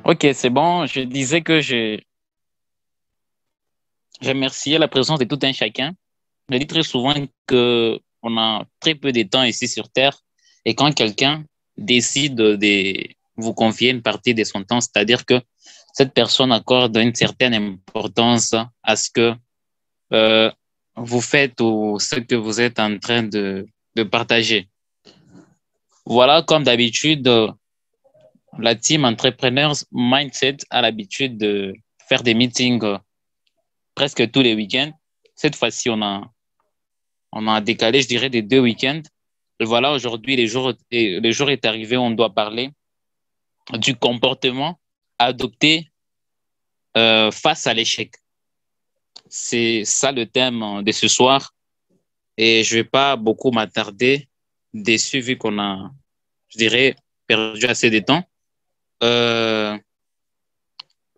Ok, c'est bon. Je disais que je remerciais la présence de tout un chacun. Je dis très souvent que on a très peu de temps ici sur Terre et quand quelqu'un décide de vous confier une partie de son temps, c'est-à-dire que cette personne accorde une certaine importance à ce que euh, vous faites ou ce que vous êtes en train de partager. Voilà, comme d'habitude, la team Entrepreneurs Mindset a l'habitude de faire des meetings presque tous les week-ends. Cette fois-ci, on a décalé, je dirais, des 2 week-ends. Et voilà, aujourd'hui, le jour est arrivé où on doit parler du comportement adopté face à l'échec. C'est ça le thème de ce soir. Et je ne vais pas beaucoup m'attarder dessus vu qu'on a, je dirais, perdu assez de temps. Euh,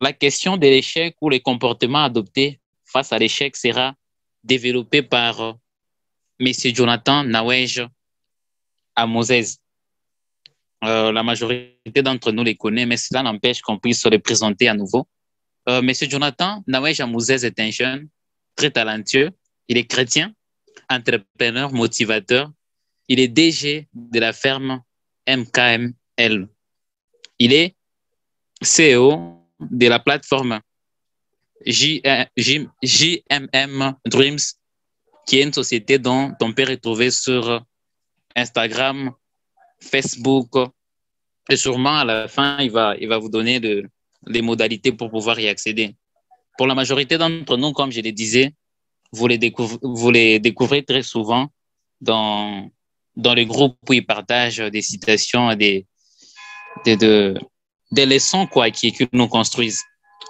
la question de l'échec ou les comportements adoptés face à l'échec sera développée par Monsieur Jonathan Nawej à Moses. La majorité d'entre nous les connaît, mais cela n'empêche qu'on puisse se les présenter à nouveau. Monsieur Jonathan Nawej Amouzez est un jeune très talentueux. Il est chrétien, entrepreneur, motivateur. Il est DG de la ferme MKML. Il est CEO de la plateforme JMM Dreams, qui est une société dont on peut retrouver sur Instagram, Facebook, et sûrement à la fin, il va vous donner les modalités pour pouvoir y accéder. Pour la majorité d'entre nous, comme je le disais, vous les découvrez très souvent dans, dans les groupes où ils partagent des citations, des, de- des leçons quoi, qui nous construisent.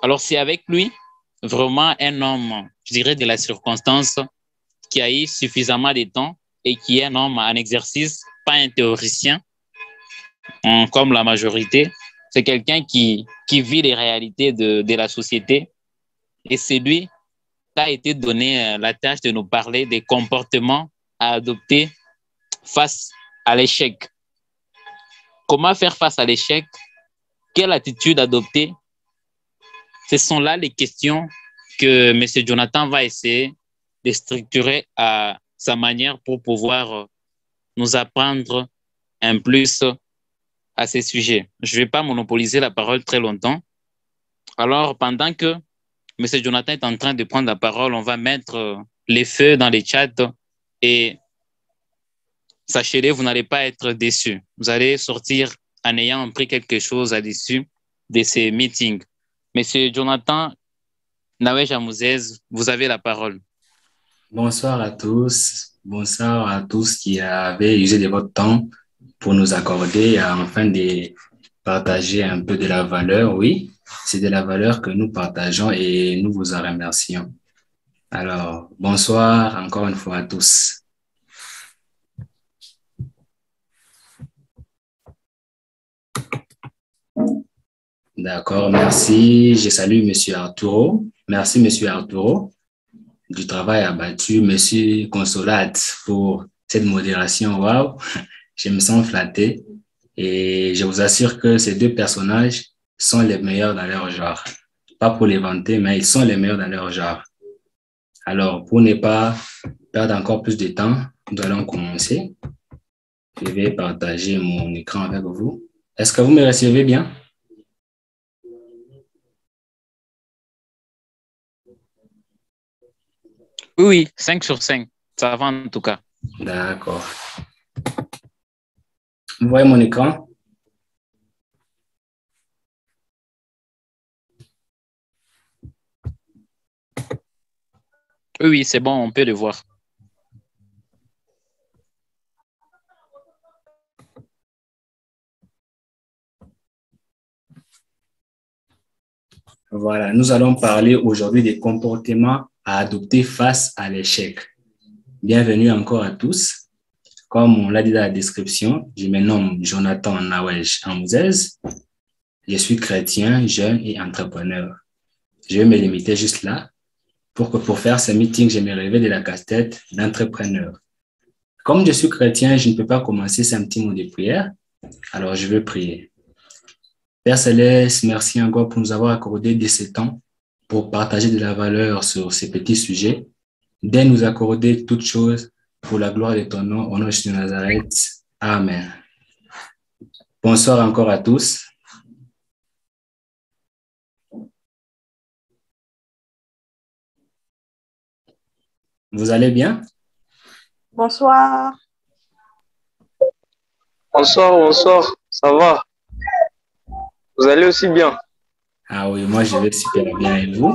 Alors, c'est avec lui, vraiment un homme, je dirais, de la circonstance, qui a eu suffisamment de temps et qui est un homme en exercice, pas un théoricien, comme la majorité. C'est quelqu'un qui vit les réalités de la société et c'est lui qui a été donné la tâche de nous parler des comportements à adopter face à l'échec. Comment faire face à l'échec? Quelle attitude adopter? Ce sont là les questions que M. Jonathan va essayer de structurer à sa manière pour pouvoir nous apprendre un plus à ces sujets. Je ne vais pas monopoliser la parole très longtemps. Alors, pendant que M. Jonathan est en train de prendre la parole, on va mettre les feux dans les chats et sachez-le, vous n'allez pas être déçus. Vous allez sortir en ayant appris quelque chose à l'issue de ces meetings. Monsieur Jonathan Nawej Amouzez, vous avez la parole. Bonsoir à tous. Bonsoir à tous qui avaient usé de votre temps pour nous accorder afin de partager un peu de la valeur. Oui, c'est de la valeur que nous partageons et nous vous en remercions. Alors, bonsoir encore une fois à tous. D'accord, merci. Je salue Monsieur Arturo. Merci Monsieur Arturo du travail abattu. Monsieur Consolate pour cette modération. Waouh, je me sens flatté. Et je vous assure que ces deux personnages sont les meilleurs dans leur genre. Pas pour les vanter, mais ils sont les meilleurs dans leur genre. Alors, pour ne pas perdre encore plus de temps, nous allons commencer. Je vais partager mon écran avec vous. Est-ce que vous me recevez bien? Oui, oui, 5 sur 5. Ça va en tout cas. D'accord. Vous voyez mon écran? Oui, oui, c'est bon, on peut le voir. Voilà, nous allons parler aujourd'hui des comportements à adopter face à l'échec. Bienvenue encore à tous. Comme on l'a dit dans la description, je me nomme Jonathan Nawej Amouzez. Je suis chrétien, jeune et entrepreneur. Je vais me limiter juste là pour faire ce meeting, je me réveille de la casse-tête d'entrepreneur. Comme je suis chrétien, je ne peux pas commencer sans un petit mot de prière. Alors, je vais prier. Père Céleste, merci encore pour nous avoir accordé de ce temps pour partager de la valeur sur ces petits sujets. Dès nous accorder toutes choses pour la gloire de ton nom, au nom de Jésus de Nazareth. Amen. Bonsoir encore à tous. Vous allez bien? Bonsoir. Bonsoir. Ça va? Vous allez aussi bien? Ah oui, moi je vais super bien et vous?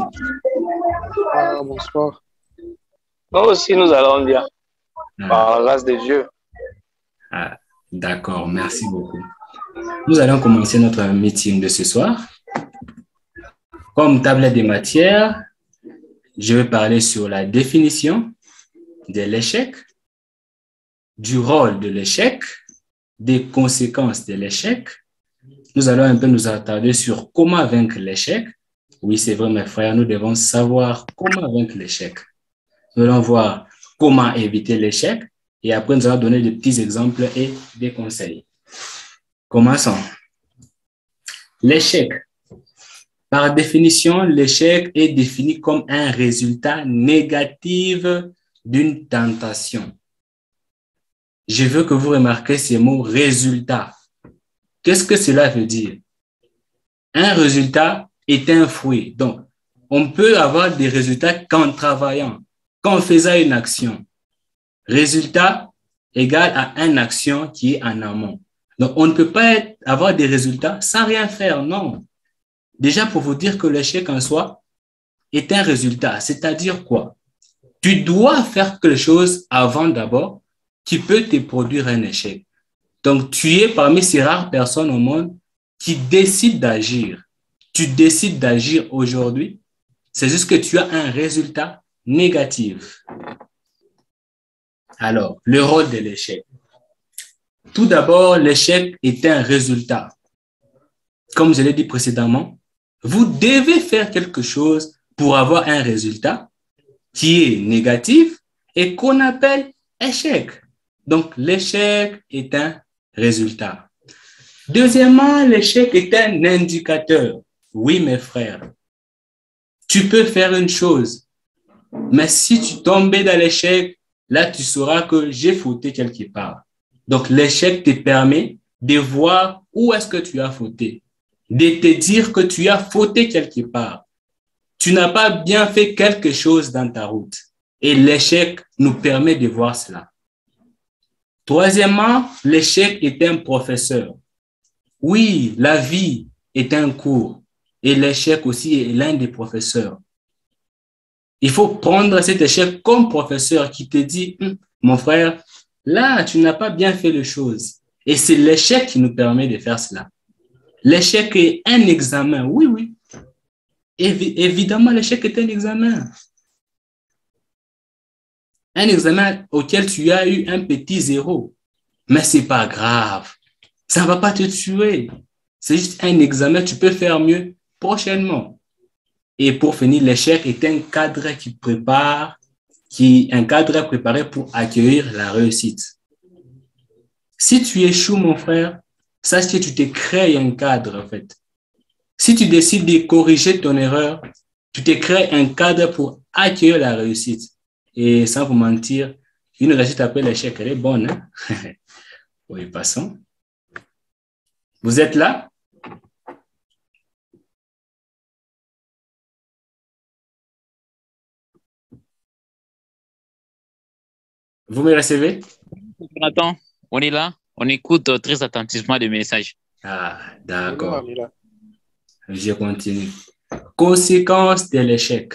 Bonsoir. Nous aussi, nous allons bien. Par la grâce de Dieu. Ah, d'accord, merci beaucoup. Nous allons commencer notre meeting de ce soir. Comme tablette des matières, je vais parler sur la définition de l'échec, du rôle de l'échec, des conséquences de l'échec. Nous allons un peu nous attarder sur comment vaincre l'échec. Oui, c'est vrai, mes frères, nous devons savoir comment vaincre l'échec. Nous allons voir comment éviter l'échec et après nous allons donner des petits exemples et des conseils. Commençons. L'échec. Par définition, l'échec est défini comme un résultat négatif d'une tentation. Je veux que vous remarquiez ces mots résultat. Qu'est-ce que cela veut dire? Un résultat est un fruit. Donc, on peut avoir des résultats qu'en travaillant, qu'en faisant une action. Résultat égale à une action qui est en amont. Donc, on ne peut pas avoir des résultats sans rien faire, non. Déjà, pour vous dire que l'échec en soi est un résultat, c'est-à-dire quoi? Tu dois faire quelque chose avant d'abord qui peut te produire un échec. Donc, tu es parmi ces rares personnes au monde qui décident d'agir. Tu décides d'agir aujourd'hui, c'est juste que tu as un résultat négatif. Alors, le rôle de l'échec. Tout d'abord, l'échec est un résultat. Comme je l'ai dit précédemment, vous devez faire quelque chose pour avoir un résultat qui est négatif et qu'on appelle échec. Donc, l'échec est un résultat. Deuxièmement, l'échec est un indicateur. Oui, mes frères, tu peux faire une chose, mais si tu tombes dans l'échec, là, tu sauras que j'ai fauté quelque part. Donc, l'échec te permet de voir où est-ce que tu as fauté, de te dire que tu as fauté quelque part. Tu n'as pas bien fait quelque chose dans ta route. Et l'échec nous permet de voir cela. Troisièmement, l'échec est un professeur. Oui, la vie est un cours et l'échec aussi est l'un des professeurs. Il faut prendre cet échec comme professeur qui te dit, mon frère, là, tu n'as pas bien fait les choses. Et c'est l'échec qui nous permet de faire cela. L'échec est un examen, oui. Évidemment, l'échec est un examen. Un examen auquel tu as eu un petit zéro. Mais ce n'est pas grave. Ça ne va pas te tuer. C'est juste un examen, tu peux faire mieux prochainement. Et pour finir, l'échec est un cadre qui prépare, un cadre préparé pour accueillir la réussite. Si tu échoues, mon frère, sache que tu te crées un cadre, en fait. Si tu décides de corriger ton erreur, tu te crées un cadre pour accueillir la réussite. Et sans vous mentir, une réussite après l'échec, elle est bonne. Hein? Oui, passons. Vous êtes là? Vous me recevez? Jonathan, on est là. On écoute très attentivement les messages. Ah, d'accord. Je continue. Conséquences de l'échec.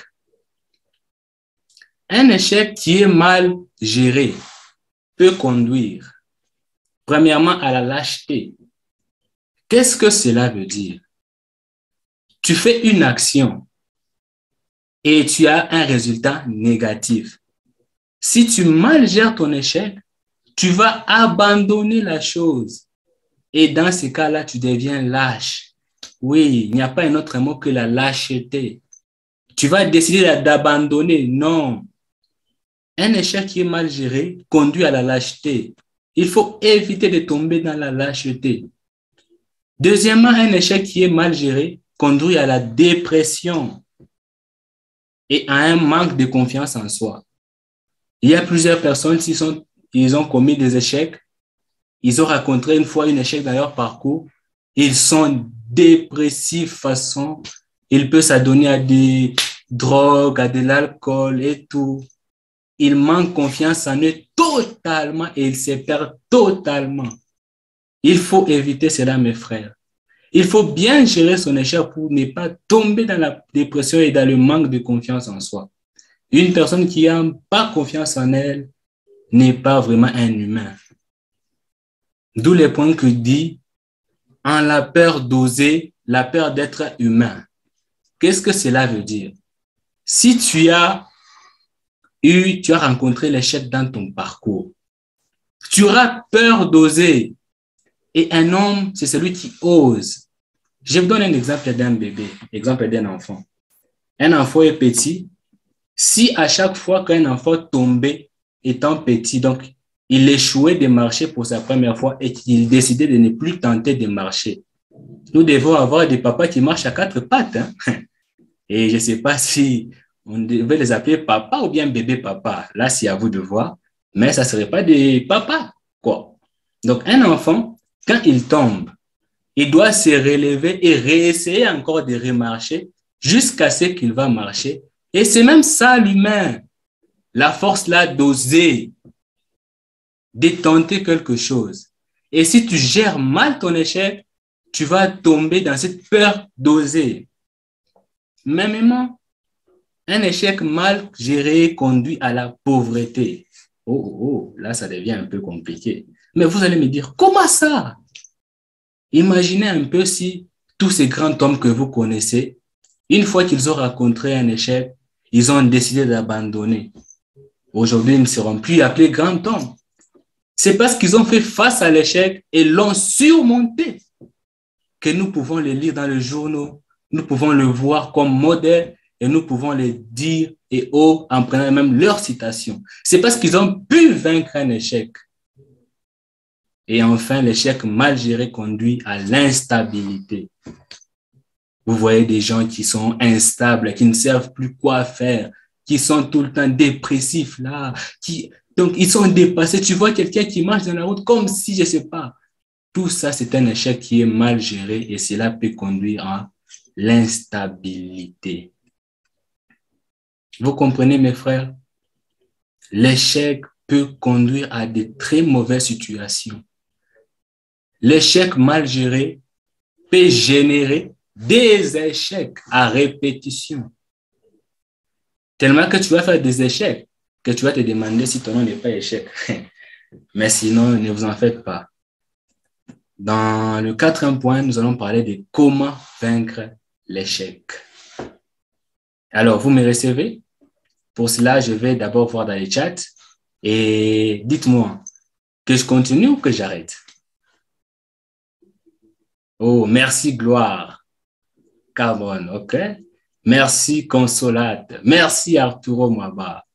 Un échec qui est mal géré peut conduire, premièrement, à la lâcheté. Qu'est-ce que cela veut dire? Tu fais une action et tu as un résultat négatif. Si tu mal gères ton échec, tu vas abandonner la chose. Et dans ce cas-là, tu deviens lâche. Oui, il n'y a pas un autre mot que la lâcheté. Tu vas décider d'abandonner. Non. Un échec qui est mal géré conduit à la lâcheté. Il faut éviter de tomber dans la lâcheté. Deuxièmement, un échec qui est mal géré conduit à la dépression et à un manque de confiance en soi. Il y a plusieurs personnes qui ils ont commis des échecs, ils ont rencontré une fois un échec dans leur parcours, ils sont dépressifs façon, ils peuvent s'adonner à des drogues, à de l'alcool et tout. Ils manquent confiance en eux totalement et ils se perdent totalement. Il faut éviter cela, mes frères. Il faut bien gérer son échec pour ne pas tomber dans la dépression et dans le manque de confiance en soi. Une personne qui n'a pas confiance en elle n'est pas vraiment un humain. D'où les points que dit en la peur d'oser, la peur d'être humain. Qu'est-ce que cela veut dire? Si tu as rencontré l'échec dans ton parcours, tu auras peur d'oser. Et un homme, c'est celui qui ose. Je vous donne un exemple d'un bébé, exemple d'un enfant. Un enfant est petit. Si à chaque fois qu'un enfant tombait étant petit, donc il échouait de marcher pour sa première fois et qu'il décidait de ne plus tenter de marcher, nous devons avoir des papas qui marchent à quatre pattes. Hein? Et je ne sais pas si on devait les appeler papa ou bien bébé papa. Là, c'est à vous de voir. Mais ça ne serait pas des papas, quoi. Donc, un enfant, quand il tombe, il doit se relever et réessayer encore de remarcher jusqu'à ce qu'il va marcher. Et c'est même ça l'humain, la force là d'oser, de tenter quelque chose. Et si tu gères mal ton échec, tu vas tomber dans cette peur d'oser. Mêmement, un échec mal géré conduit à la pauvreté. Là, ça devient un peu compliqué. Mais vous allez me dire, comment ça? Imaginez un peu si tous ces grands hommes que vous connaissez, une fois qu'ils ont rencontré un échec, ils ont décidé d'abandonner. Aujourd'hui, ils ne seront plus appelés grands hommes. C'est parce qu'ils ont fait face à l'échec et l'ont surmonté que nous pouvons les lire dans les journaux, nous pouvons le voir comme modèle et nous pouvons les dire et haut en prenant même leurs citations. C'est parce qu'ils ont pu vaincre un échec. Et enfin, l'échec mal géré conduit à l'instabilité. Vous voyez des gens qui sont instables, qui ne savent plus quoi faire, qui sont tout le temps dépressifs là, donc ils sont dépassés. Tu vois quelqu'un qui marche dans la route comme si, je ne sais pas. Tout ça, c'est un échec qui est mal géré et cela peut conduire à l'instabilité. Vous comprenez, mes frères? L'échec peut conduire à de très mauvaises situations. L'échec mal géré peut générer des échecs à répétition. Tellement que tu vas faire des échecs que tu vas te demander si ton nom n'est pas échec. Mais sinon, ne vous en faites pas. Dans le 4e point, nous allons parler de comment vaincre l'échec. Alors, vous me recevez? Pour cela, je vais d'abord voir dans les chats et dites-moi que je continue ou que j'arrête. Oh, merci Gloire. Carbone, ok. Merci Consolate. Merci Arturo Mwaba.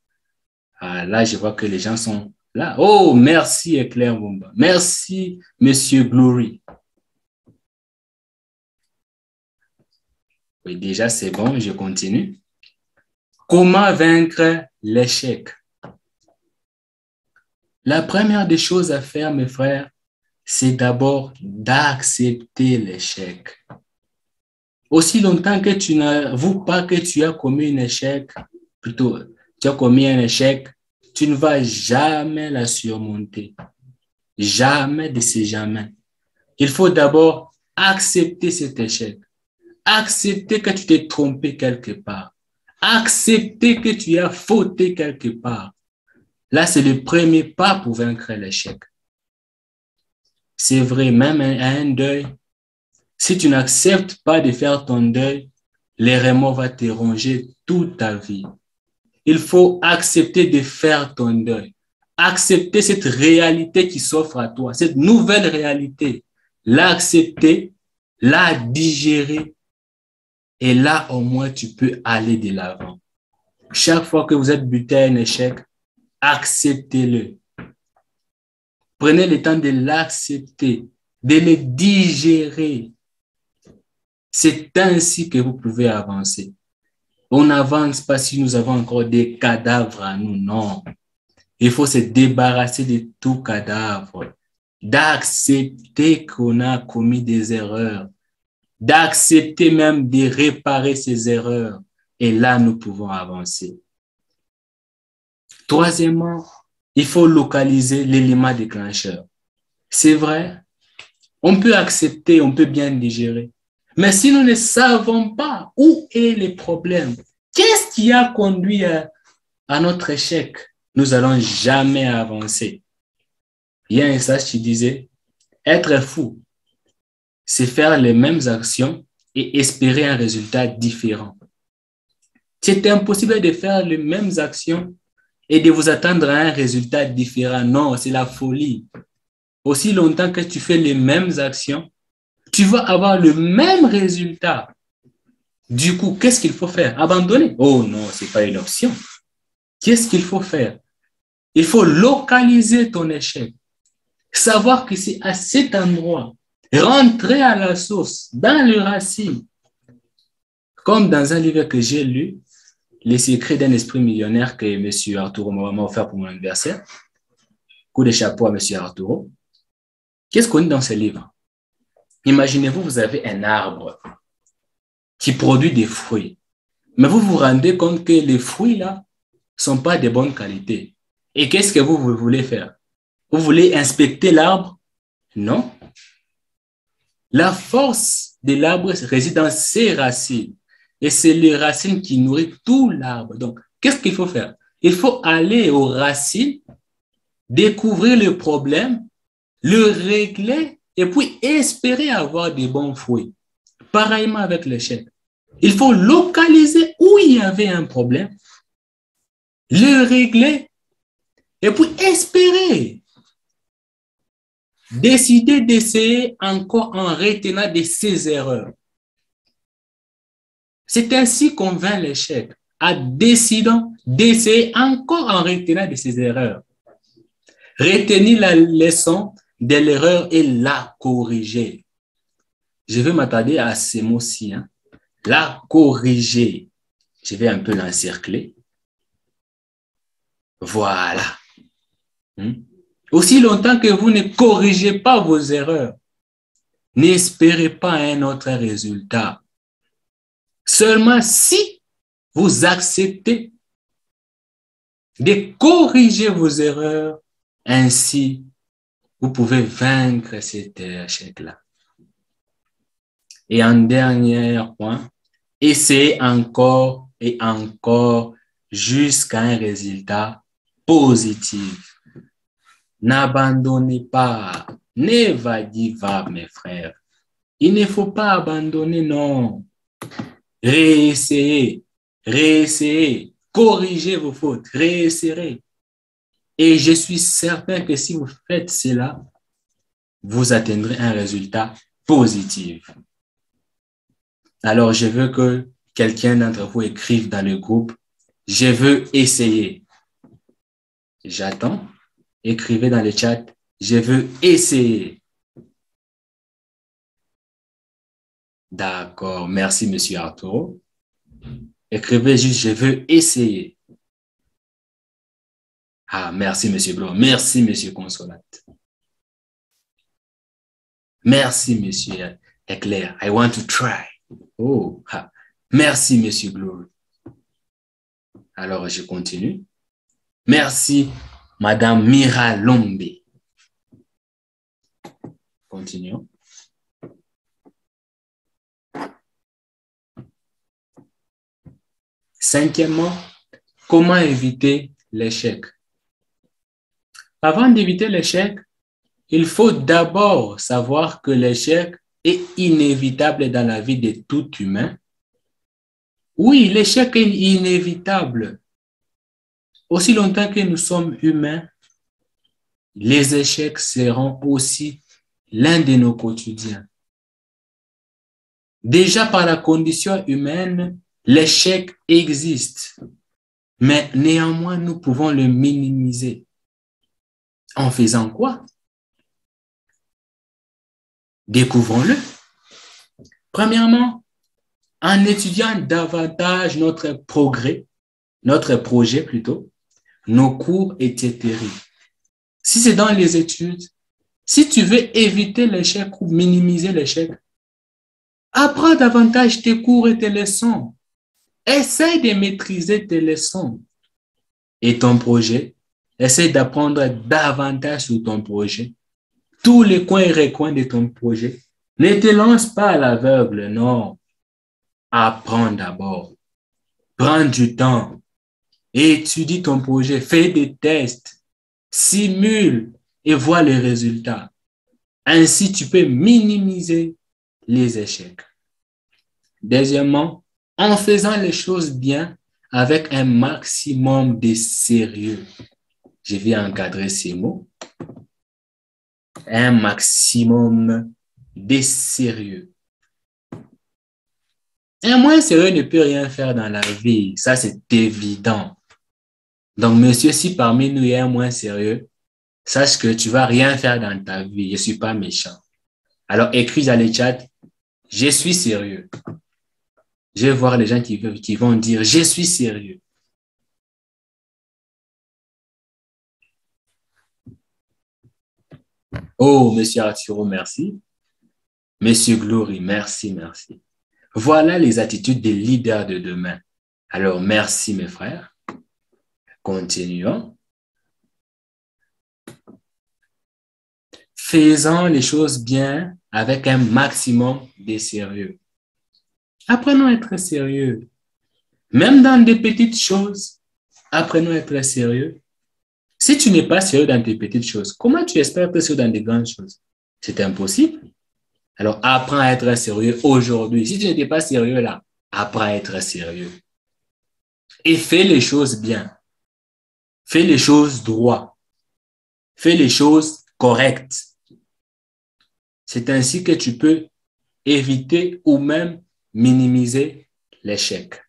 Ah, là, je vois que les gens sont là. Oh, merci Éclair Mumba. Merci Monsieur Glory. Oui, déjà, c'est bon, je continue. Comment vaincre l'échec? La première des choses à faire, mes frères, c'est d'abord d'accepter l'échec. Aussi longtemps que tu n'avoues pas que tu as commis un échec, plutôt, tu as commis un échec, tu ne vas jamais la surmonter. Jamais de ces jamais. Il faut d'abord accepter cet échec. Accepter que tu t'es trompé quelque part. Accepter que tu as fauté quelque part. Là, c'est le premier pas pour vaincre l'échec. C'est vrai, même à un deuil, si tu n'acceptes pas de faire ton deuil, les remords vont te ronger toute ta vie. Il faut accepter de faire ton deuil. Accepter cette réalité qui s'offre à toi, cette nouvelle réalité. L'accepter, la digérer. Et là, au moins, tu peux aller de l'avant. Chaque fois que vous êtes buté à un échec, acceptez-le. Prenez le temps de l'accepter. de les digérer. C'est ainsi que vous pouvez avancer. On n'avance pas si nous avons encore des cadavres à nous, non. Il faut se débarrasser de tout cadavre, d'accepter qu'on a commis des erreurs, d'accepter même de réparer ces erreurs. Et là, nous pouvons avancer. Troisièmement, il faut localiser l'élément déclencheur. C'est vrai, on peut accepter, on peut bien digérer. Mais si nous ne savons pas où est le problème, qu'est-ce qui a conduit à notre échec, nous n'allons jamais avancer. Il y a un sage qui disait, être fou, c'est faire les mêmes actions et espérer un résultat différent. C'est impossible de faire les mêmes actions et de vous attendre à un résultat différent. Non, c'est la folie. Aussi longtemps que tu fais les mêmes actions, tu vas avoir le même résultat. Du coup, qu'est-ce qu'il faut faire? Abandonner? Oh non, ce n'est pas une option. Qu'est-ce qu'il faut faire? Il faut localiser ton échec. Savoir que c'est à cet endroit. Rentrer à la source, dans le racine. Comme dans un livre que j'ai lu, Les secrets d'un esprit millionnaire que M. Arturo m'a offert pour mon anniversaire. Coup de chapeau à M. Arturo. Qu'est-ce qu'on dit dans ce livre? Imaginez-vous, vous avez un arbre qui produit des fruits. Mais vous vous rendez compte que les fruits là ne sont pas de bonne qualité. Et qu'est-ce que vous voulez faire? Vous voulez inspecter l'arbre? Non. La force de l'arbre réside dans ses racines. Et c'est les racines qui nourrissent tout l'arbre. Donc, qu'est-ce qu'il faut faire? Il faut aller aux racines, découvrir le problème, le régler et puis espérer avoir des bons fruits. Pareillement avec l'échec. Il faut localiser où il y avait un problème, le régler et puis espérer. Décider d'essayer encore en retenant de ses erreurs. C'est ainsi qu'on vainc l'échec, en décidant d'essayer encore en retenant de ses erreurs. Retenir la leçon de l'erreur et la corriger. Je vais m'attarder à ces mots-ci. La corriger. Je vais un peu l'encercler. Voilà. Aussi longtemps que vous ne corrigez pas vos erreurs, n'espérez pas un autre résultat. Seulement si vous acceptez de corriger vos erreurs, ainsi vous pouvez vaincre cet échec-là. Et en dernier point, essayez encore et encore jusqu'à un résultat positif. N'abandonnez pas. Never give up, mes frères. Il ne faut pas abandonner, non. Réessayez, réessayez, corrigez vos fautes, réessayez. Et je suis certain que si vous faites cela, vous atteindrez un résultat positif. Alors, je veux que quelqu'un d'entre vous écrive dans le groupe, je veux essayer. J'attends. Écrivez dans le chat, je veux essayer. D'accord, merci Monsieur Arturo. Écrivez juste, je veux essayer. Ah, merci Monsieur Blanc, merci Monsieur Consolate. Merci Monsieur Éclair, I want to try. Oh, ah. Merci Monsieur Glory. Alors, je continue. Merci Madame Mira Lombe. Continuons. Cinquièmement, comment éviter l'échec? Avant d'éviter l'échec, il faut d'abord savoir que l'échec est inévitable dans la vie de tout humain. Oui, l'échec est inévitable. Aussi longtemps que nous sommes humains, les échecs seront aussi l'un de nos quotidiens. Déjà par la condition humaine, l'échec existe, mais néanmoins, nous pouvons le minimiser. En faisant quoi? Découvrons-le. Premièrement, en étudiant davantage notre progrès, notre projet plutôt, nos cours, etc. Si c'est dans les études, si tu veux éviter l'échec ou minimiser l'échec, apprends davantage tes cours et tes leçons. Essaye de maîtriser tes leçons et ton projet. Essaye d'apprendre davantage sur ton projet. Tous les coins et recoins de ton projet. Ne te lance pas à l'aveugle, non. Apprends d'abord. Prends du temps. Étudie ton projet. Fais des tests. Simule et vois les résultats. Ainsi, tu peux minimiser les échecs. Deuxièmement, en faisant les choses bien avec un maximum de sérieux. Je vais encadrer ces mots. Un maximum de sérieux. Un moins sérieux ne peut rien faire dans la vie. Ça, c'est évident. Donc, monsieur, si parmi nous il y a un moins sérieux, sache que tu vas rien faire dans ta vie. Je suis pas méchant. Alors, écris dans le chat, je suis sérieux. Je vais voir les gens qui vont dire, je suis sérieux. Oh, monsieur Arturo, merci. Monsieur Glory, merci, merci. Voilà les attitudes des leaders de demain. Alors, merci mes frères. Continuons. Faisons les choses bien avec un maximum de sérieux. Apprenons à être sérieux. Même dans des petites choses, apprenons à être sérieux. Si tu n'es pas sérieux dans tes petites choses, comment tu espères être sérieux dans des grandes choses? C'est impossible. Alors, apprends à être sérieux aujourd'hui. Si tu n'étais pas sérieux là, apprends à être sérieux. Et fais les choses bien. Fais les choses droit. Fais les choses correctes. C'est ainsi que tu peux éviter ou même minimiser l'échec.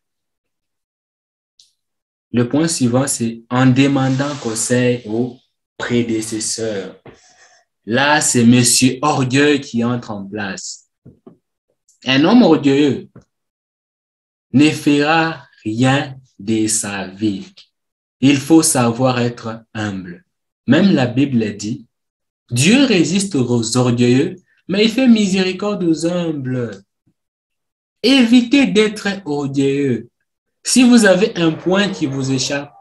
Le point suivant, c'est en demandant conseil aux prédécesseurs. Là, c'est monsieur orgueil qui entre en place. Un homme orgueilleux ne fera rien de sa vie. Il faut savoir être humble. Même la Bible dit, Dieu résiste aux orgueilleux, mais il fait miséricorde aux humbles. Évitez d'être orgueilleux. Si vous avez un point qui vous échappe,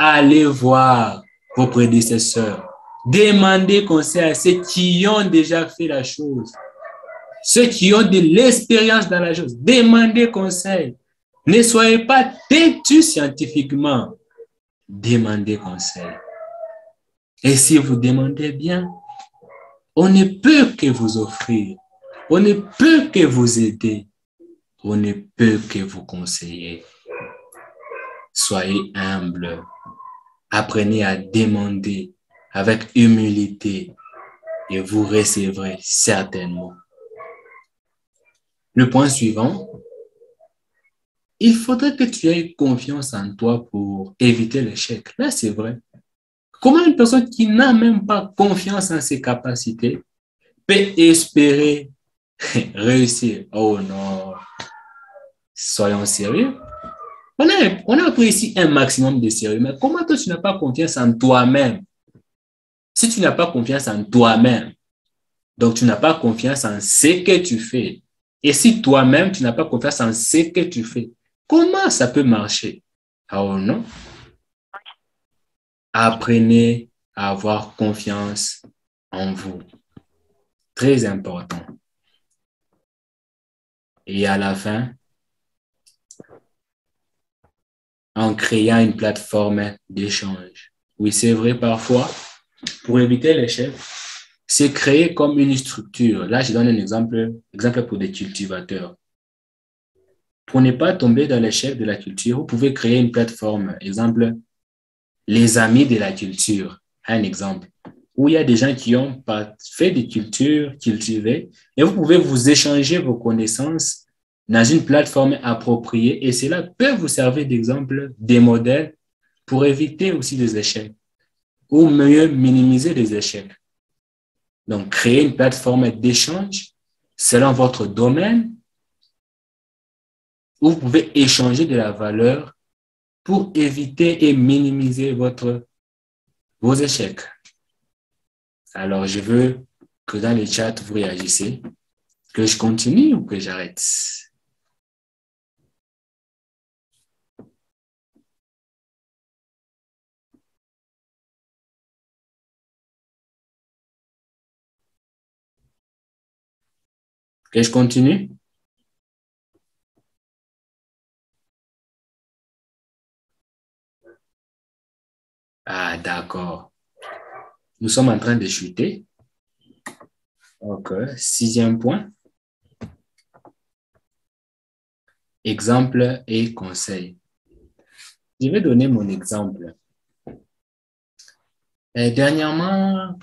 allez voir vos prédécesseurs. Demandez conseil à ceux qui ont déjà fait la chose. Ceux qui ont de l'expérience dans la chose. Demandez conseil. Ne soyez pas têtus scientifiquement. Demandez conseil. Et si vous demandez bien, on ne peut que vous offrir. On ne peut que vous aider. On ne peut que vous conseiller. Soyez humble. Apprenez à demander avec humilité et vous recevrez certainement. Le point suivant, il faudrait que tu aies confiance en toi pour éviter l'échec. Là, c'est vrai. Comment une personne qui n'a même pas confiance en ses capacités peut espérer réussir? Oh non, soyons sérieux. On a appris ici un maximum de sérieux, mais comment toi tu n'as pas confiance en toi-même? Si tu n'as pas confiance en toi-même, donc tu n'as pas confiance en ce que tu fais. Et si toi-même, tu n'as pas confiance en ce que tu fais, comment ça peut marcher? Oh non. Apprenez à avoir confiance en vous. Très important. Et à la fin, en créant une plateforme d'échange. Oui, c'est vrai, parfois, pour éviter l'échec, c'est créer comme une structure. Là, je donne un exemple pour des cultivateurs. Pour ne pas tomber dans l'échec de la culture, vous pouvez créer une plateforme. Exemple, les amis de la culture. Un exemple. Où il y a des gens qui ont fait des cultures, cultivées, et vous pouvez vous échanger vos connaissances dans une plateforme appropriée et cela peut vous servir d'exemple, des modèles pour éviter aussi des échecs ou mieux minimiser les échecs. Donc, créer une plateforme d'échange selon votre domaine, où vous pouvez échanger de la valeur pour éviter et minimiser vos échecs. Alors, je veux que dans le chat, vous réagissez, que je continue ou que j'arrête. Que je continue? Ah, d'accord. Nous sommes en train de chuter. Ok, 6e point. Exemple et conseil. Je vais donner mon exemple. Dernièrement,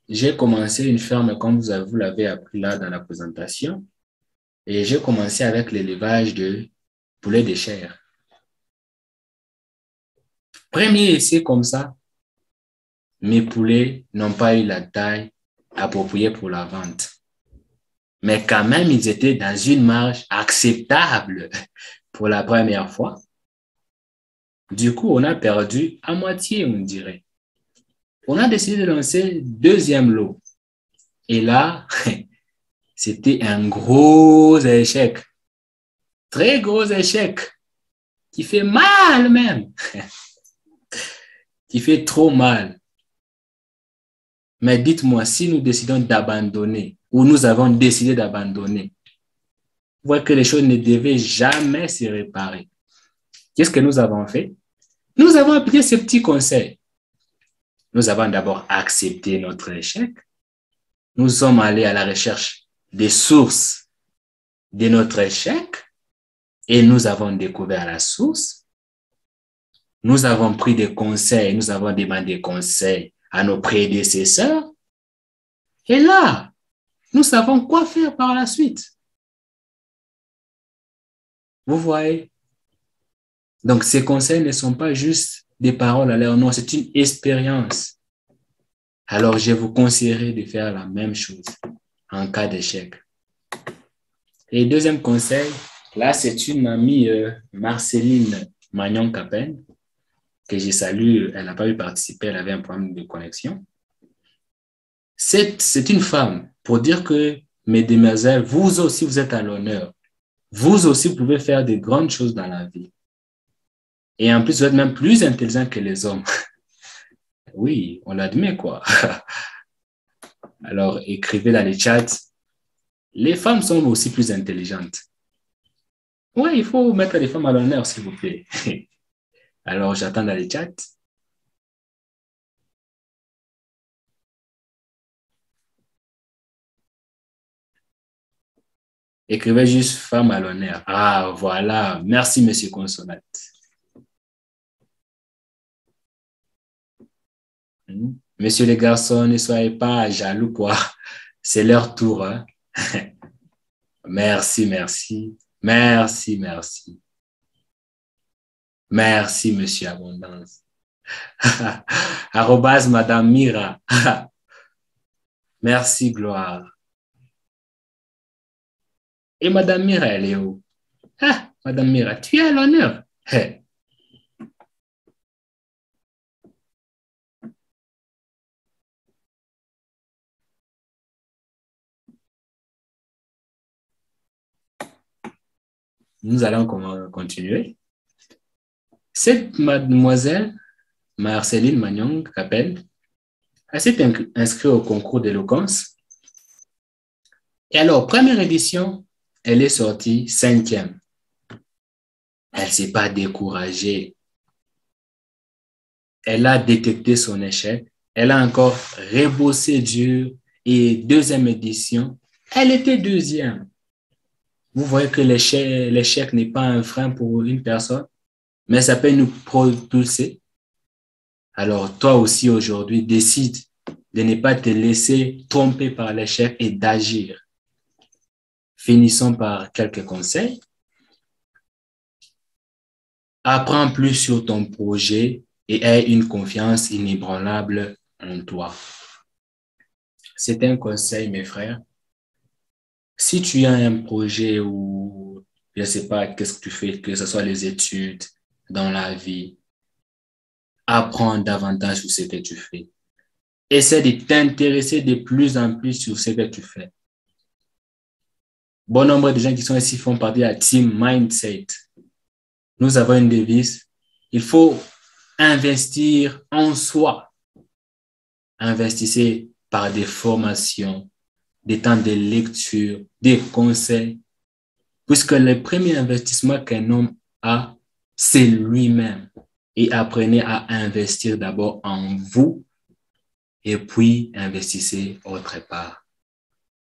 j'ai commencé une ferme, comme vous l'avez appris là dans la présentation, et j'ai commencé avec l'élevage de poulets de chair. Premier essai comme ça, mes poulets n'ont pas eu la taille appropriée pour la vente. Mais quand même, ils étaient dans une marge acceptable pour la première fois. Du coup, on a perdu à moitié, on dirait. On a décidé de lancer deuxième lot. Et là, c'était un gros échec. Très gros échec. Qui fait mal même. Qui fait trop mal. Mais dites-moi, si nous décidons d'abandonner, ou nous avons décidé d'abandonner, vous voyez que les choses ne devaient jamais se réparer. Qu'est-ce que nous avons fait? Nous avons appliqué ce petit conseil. Nous avons d'abord accepté notre échec. Nous sommes allés à la recherche des sources de notre échec et nous avons découvert la source. Nous avons pris des conseils, nous avons demandé des conseils à nos prédécesseurs. Et là, nous savons quoi faire par la suite. Vous voyez? Donc, ces conseils ne sont pas juste des paroles à l'air, non, c'est une expérience. Alors, je vous conseillerais de faire la même chose en cas d'échec. Et deuxième conseil, là, c'est une amie, Marceline Magnon-Capen, que je salue. Elle n'a pas pu participer, elle avait un problème de connexion. C'est une femme, pour dire que, mesdemoiselles, vous aussi, vous êtes à l'honneur. Vous aussi, vous pouvez faire de grandes choses dans la vie. Et en plus, vous êtes même plus intelligent que les hommes. Oui, on l'admet, quoi. Alors, écrivez dans les chats. Les femmes sont aussi plus intelligentes. Oui, il faut mettre les femmes à l'honneur, s'il vous plaît. Alors, j'attends dans les chats. Écrivez juste femme à l'honneur. Ah, voilà. Merci, monsieur Consolate. Messieurs les garçons, ne soyez pas jaloux, quoi. C'est leur tour. Hein? Merci, merci. Merci, merci. Merci, monsieur Abondance. Arrobase, madame Mira. Merci, Gloire. Et madame Mira, elle est où? Ah, madame Mira, tu es à l'honneur. Hey. Nous allons continuer. Cette mademoiselle, Marceline Magnon-Capel, elle s'est inscrite au concours d'éloquence. Et alors, première édition, elle est sortie 5e. Elle ne s'est pas découragée. Elle a détecté son échec. Elle a encore rebossé dur. Et deuxième édition, elle était 2e. Vous voyez que l'échec n'est pas un frein pour une personne, mais ça peut nous propulser. Alors, toi aussi, aujourd'hui, décide de ne pas te laisser tromper par l'échec et d'agir. Finissons par quelques conseils. Apprends plus sur ton projet et aie une confiance inébranlable en toi. C'est un conseil, mes frères. Si tu as un projet ou, je ne sais pas, qu'est-ce que tu fais, que ce soit les études, dans la vie, apprends davantage sur ce que tu fais. Essaie de t'intéresser de plus en plus sur ce que tu fais. Bon nombre de gens qui sont ici font partie de la team Mindset. Nous avons une devise. Il faut investir en soi. Investissez par des formations, des temps de lecture, des conseils. Puisque le premier investissement qu'un homme a, c'est lui-même. Et apprenez à investir d'abord en vous et puis investissez autre part.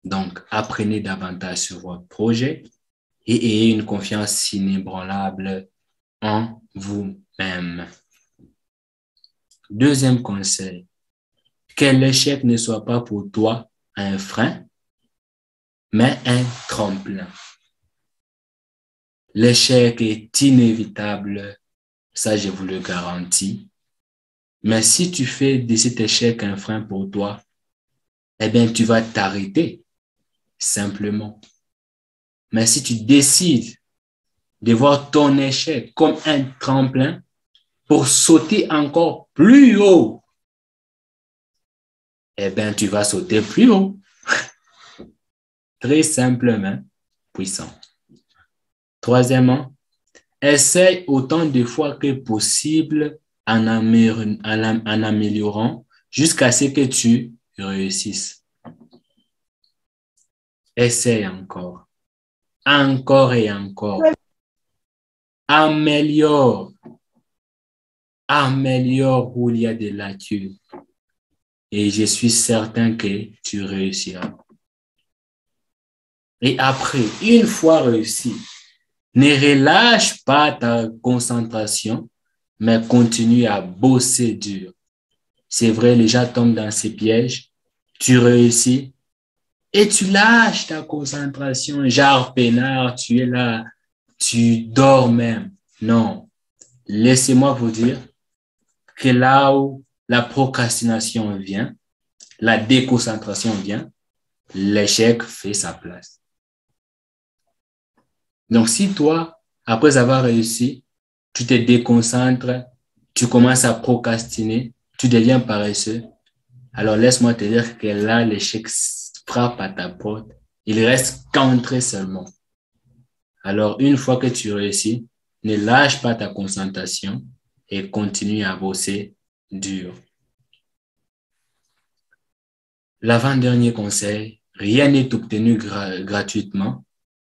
Donc, apprenez davantage sur votre projet et ayez une confiance inébranlable en vous-même. Deuxième conseil, que l'échec ne soit pas pour toi un frein, mais un tremplin. L'échec est inévitable, ça je vous le garantis. Mais si tu fais de cet échec un frein pour toi, eh bien tu vas t'arrêter simplement. Mais si tu décides de voir ton échec comme un tremplin pour sauter encore plus haut, eh bien, tu vas sauter plus haut. Très simplement, puissant. Troisièmement, essaie autant de fois que possible en améliorant jusqu'à ce que tu réussisses. Essaie encore. Encore et encore. Améliore. Améliore où il y a des lacunes. Et je suis certain que tu réussiras. Et après, une fois réussi, ne relâche pas ta concentration, mais continue à bosser dur. C'est vrai, les gens tombent dans ces pièges. Tu réussis et tu lâches ta concentration. Genre peinard, tu es là, tu dors même. Non, laissez-moi vous dire que là où la procrastination vient, la déconcentration vient, l'échec fait sa place. Donc, si toi, après avoir réussi, tu te déconcentres, tu commences à procrastiner, tu deviens paresseux, alors laisse-moi te dire que là, l'échec frappe à ta porte. Il reste qu'entrer seulement. Alors, une fois que tu réussis, ne lâche pas ta concentration et continue à bosser dur. L'avant-dernier conseil, rien n'est obtenu gratuitement,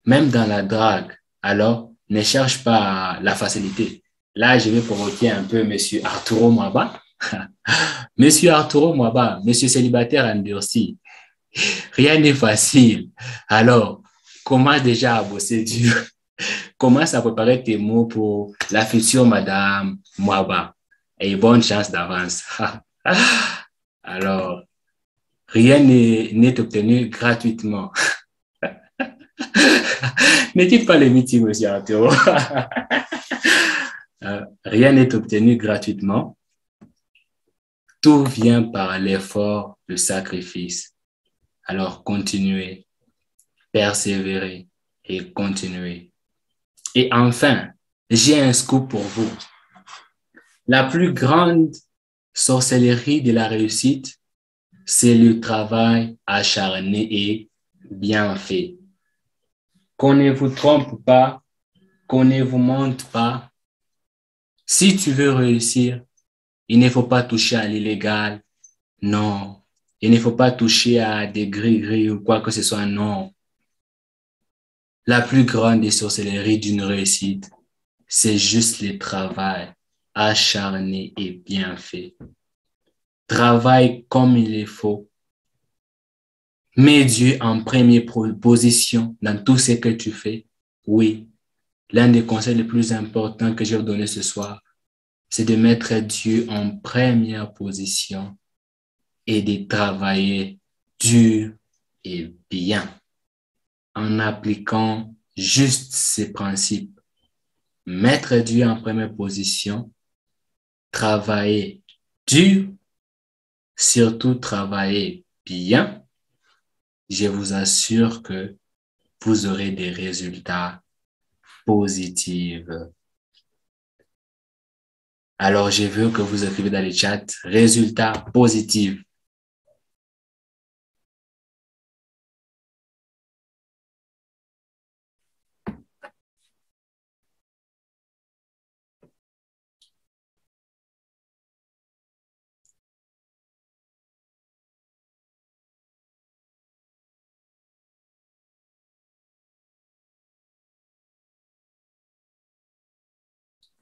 même dans la drague. Alors, ne cherche pas la facilité. Là, je vais provoquer un peu Monsieur Arturo Mwaba. Monsieur Arturo Mwaba, Monsieur célibataire endurci. Rien n'est facile. Alors, commence déjà à bosser dur. Commence à préparer tes mots pour la future Madame Mwaba. Et bonne chance d'avance. Alors, rien n'est obtenu gratuitement. Ne quitte pas le meeting, monsieur Arturo. Rien n'est obtenu gratuitement. Tout vient par l'effort, le sacrifice. Alors, continuez, persévérez et continuez. Et enfin, j'ai un scoop pour vous. La plus grande sorcellerie de la réussite, c'est le travail acharné et bien fait. Qu'on ne vous trompe pas, qu'on ne vous mente pas. Si tu veux réussir, il ne faut pas toucher à l'illégal. Non. Il ne faut pas toucher à des gris-gris ou quoi que ce soit. Non. La plus grande des sorcelleries d'une réussite, c'est juste le travail acharné et bien fait. Travaille comme il le faut. Mets Dieu en première position dans tout ce que tu fais. Oui, l'un des conseils les plus importants que je vais vous donner ce soir, c'est de mettre Dieu en première position et de travailler dur et bien en appliquant juste ces principes. Mettre Dieu en première position, travailler dur, surtout travailler bien. Je vous assure que vous aurez des résultats positifs. Alors, je veux que vous écrivez dans le chat résultats positifs.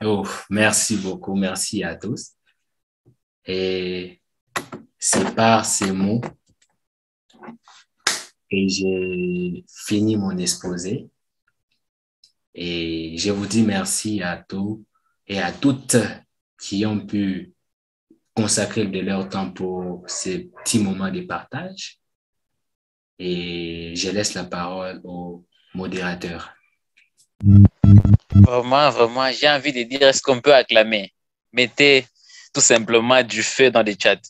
Oh, merci beaucoup, merci à tous. Et c'est par ces mots que j'ai fini mon exposé. Et je vous dis merci à tous et à toutes qui ont pu consacrer de leur temps pour ces petits moments de partage. Et je laisse la parole au modérateur. Vraiment, vraiment, j'ai envie de dire, est-ce qu'on peut acclamer? Mettez tout simplement du feu dans les chats.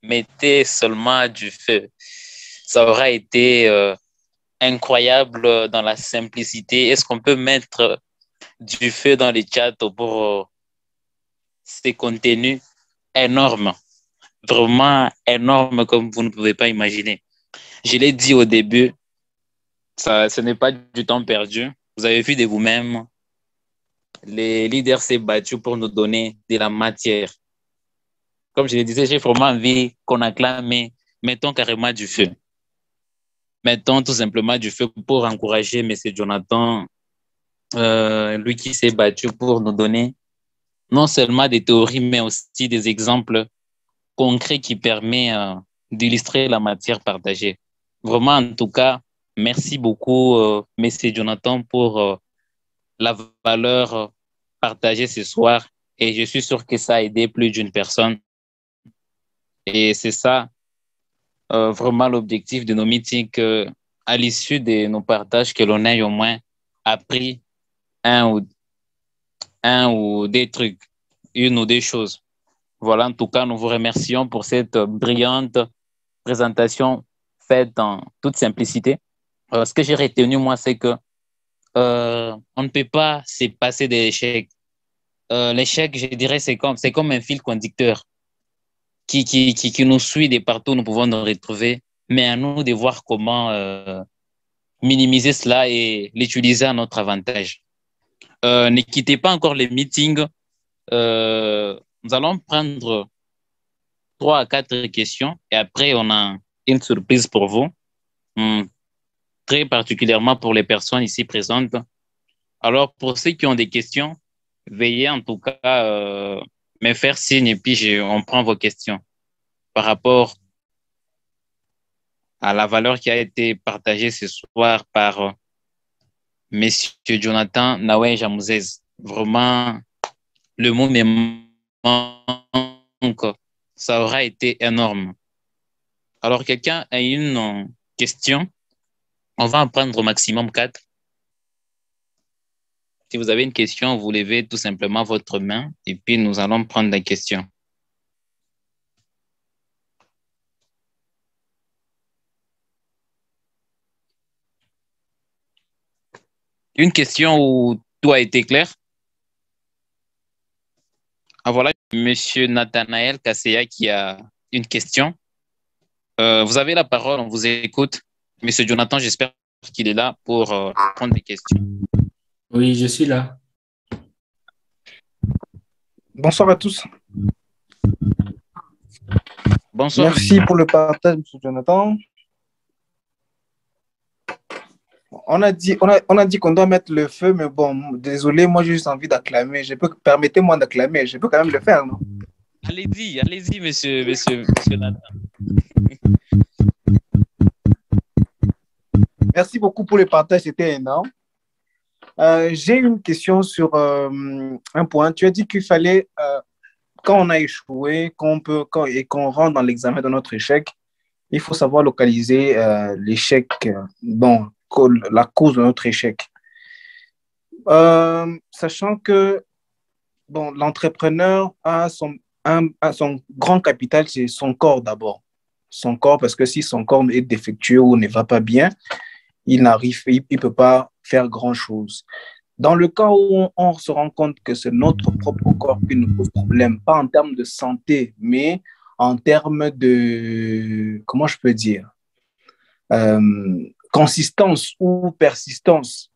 Mettez seulement du feu. Ça aura été incroyable dans la simplicité. Est-ce qu'on peut mettre du feu dans les chats pour ces contenus énormes? Vraiment énormes comme vous ne pouvez pas imaginer. Je l'ai dit au début, ce n'est pas du temps perdu. Vous avez vu de vous-même, les leaders s'est battu pour nous donner de la matière. Comme je le disais, j'ai vraiment envie qu'on acclame, mais mettons carrément du feu. Mettons tout simplement du feu pour encourager M. Jonathan, lui qui s'est battu pour nous donner non seulement des théories, mais aussi des exemples concrets qui permettent d'illustrer la matière partagée. Vraiment, en tout cas, merci beaucoup, M. Jonathan, pour la valeur partagée ce soir. Et je suis sûr que ça a aidé plus d'une personne. Et c'est ça, vraiment l'objectif de nos meetings, à l'issue de nos partages, que l'on ait au moins appris un ou des trucs, une ou des choses. Voilà, en tout cas, nous vous remercions pour cette brillante présentation faite en toute simplicité. Ce que j'ai retenu, moi, c'est que on ne peut pas se passer de l'échec. L'échec, je dirais, c'est comme un fil conducteur qui nous suit de partout, nous pouvons nous retrouver, mais à nous de voir comment minimiser cela et l'utiliser à notre avantage. Ne quittez pas encore les meetings. Nous allons prendre 3 à 4 questions et après, on a une surprise pour vous, très particulièrement pour les personnes ici présentes. Alors, pour ceux qui ont des questions, veuillez en tout cas me faire signe et puis on prend vos questions par rapport à la valeur qui a été partagée ce soir par Monsieur Jonathan Naoué Jamouzès. Vraiment, le mot me manque. Ça aura été énorme. Alors, quelqu'un a une question? On va en prendre au maximum 4. Si vous avez une question, vous levez tout simplement votre main et puis nous allons prendre la question. Une question où tout a été clair? Ah voilà, Monsieur Nathanaël Kasseya qui a une question. Vous avez la parole, on vous écoute. Monsieur Jonathan, j'espère qu'il est là pour prendre des questions. Oui, je suis là. Bonsoir à tous. Bonsoir. Merci pour le partage, M. Jonathan. On a dit qu'on doit mettre le feu, mais bon, désolé, moi j'ai juste envie d'acclamer. Permettez-moi d'acclamer, je peux quand même le faire, non? Allez-y, monsieur Nathan. Merci beaucoup pour le partage, c'était énorme. J'ai une question sur un point. Tu as dit qu'il fallait, quand on a échoué, et qu'on rentre dans l'examen de notre échec, il faut savoir localiser l'échec, la cause de notre échec. Sachant que l'entrepreneur a son grand capital, c'est son corps d'abord. Son corps, parce que si son corps est défectueux ou ne va pas bien, il ne peut pas faire grand-chose. Dans le cas où on se rend compte que c'est notre propre corps qui nous pose problème, pas en termes de santé, mais en termes de, comment je peux dire, consistance ou persistance.